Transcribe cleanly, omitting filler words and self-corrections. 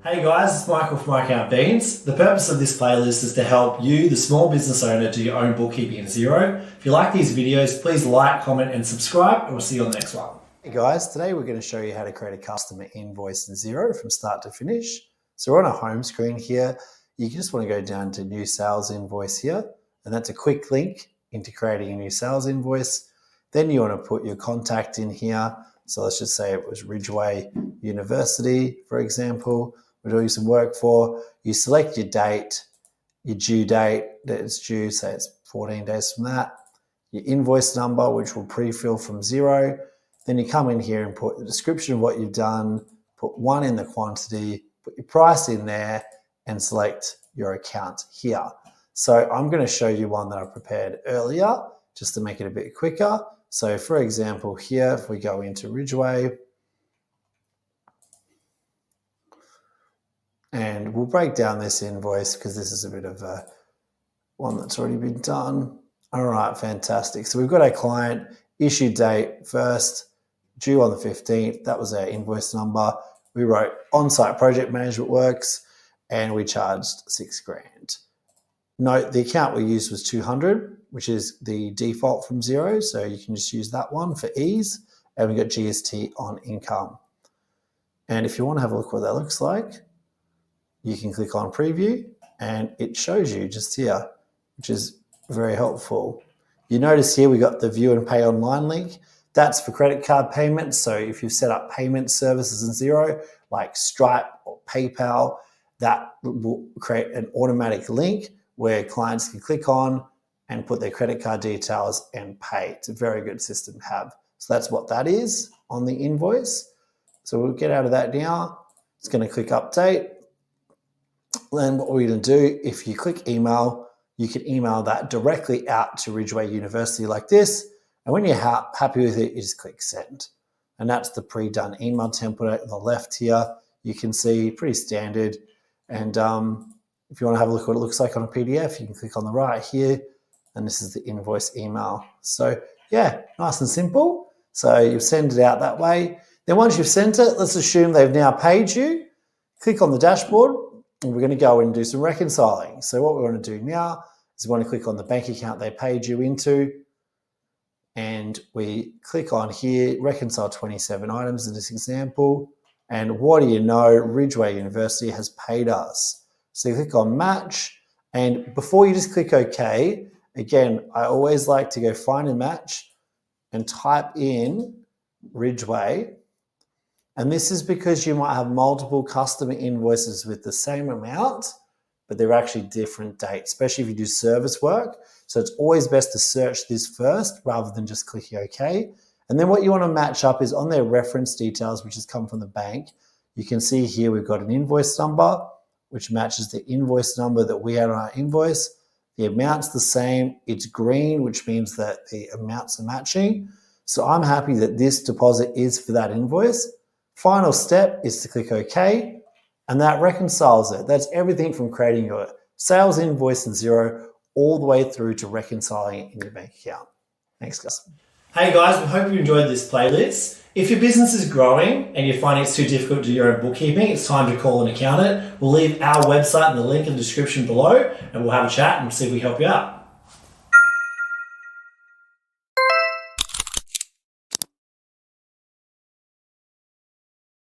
Hey guys, it's Michael from My Account Beans. The purpose of this playlist is to help you, the small business owner, do your own bookkeeping in Xero. If you like these videos, please like, comment and subscribe, and we'll see you on the next one. Hey guys, today we're going to show you how to create a customer invoice in Xero from start to finish. So we're on a home screen here. You just want to go down to new sales invoice here, and that's a quick link into creating a new sales invoice. Then you want to put your contact in here. So let's just say it was Ridgeway University, for example. We're doing some work for. You select your date, your due date that it's due, say it's 14 days from that, your invoice number, which will pre-fill from Xero. Then you come in here and put the description of what you've done, put one in the quantity, put your price in there, and select your account here. So I'm going to show you one that I prepared earlier just to make it a bit quicker. So for example, here, if we go into Ridgeway, and we'll break down this invoice because this is a bit of a one that's already been done. All right, fantastic. So we've got our client, issue date first, due on the 15th. That was our invoice number. We wrote on-site project management works and we charged $6,000. Note the account we used was 200, which is the default from Xero. So you can just use that one for ease. And we got GST on income. And if you want to have a look what that looks like, you can click on preview and it shows you just here, which is very helpful. You notice here we got the view and pay online link. That's for credit card payments. So if you've set up payment services in Xero, like Stripe or PayPal, that will create an automatic link where clients can click on and put their credit card details and pay. It's a very good system to have. So that's what that is on the invoice. So we'll get out of that now. It's going to click update. Then what we're going to do, if you click email, you can email that directly out to Ridgeway University like this. And when you're happy with it, you just click send. And that's the pre-done email template on the left here. You can see pretty standard. And if you want to have a look at what it looks like on a PDF, you can click on the right here. And this is the invoice email. So yeah, nice and simple. So you send it out that way. Then once you've sent it, let's assume they've now paid you. Click on the dashboard. And we're going to go and do some reconciling. So what we want to do now is we want to click on the bank account they paid you into. And we click on here, reconcile 27 items in this example. And what do you know? Ridgeway University has paid us. So you click on match. And before you just click OK, again, I always like to go find a match and type in Ridgeway. And this is because you might have multiple customer invoices with the same amount, but they're actually different dates, especially if you do service work. So it's always best to search this first rather than just clicking OK. And then what you want to match up is on their reference details, which has come from the bank. You can see here we've got an invoice number, which matches the invoice number that we had on our invoice. The amount's the same. It's green, which means that the amounts are matching. So I'm happy that this deposit is for that invoice. Final step is to click OK, and that reconciles it. That's everything from creating your sales invoice in Xero all the way through to reconciling it in your bank account. Thanks, guys. Hey guys, we hope you enjoyed this playlist. If your business is growing and you're finding it's too difficult to do your own bookkeeping, it's time to call an accountant. We'll leave our website and the link in the description below, and we'll have a chat and see if we can help you out.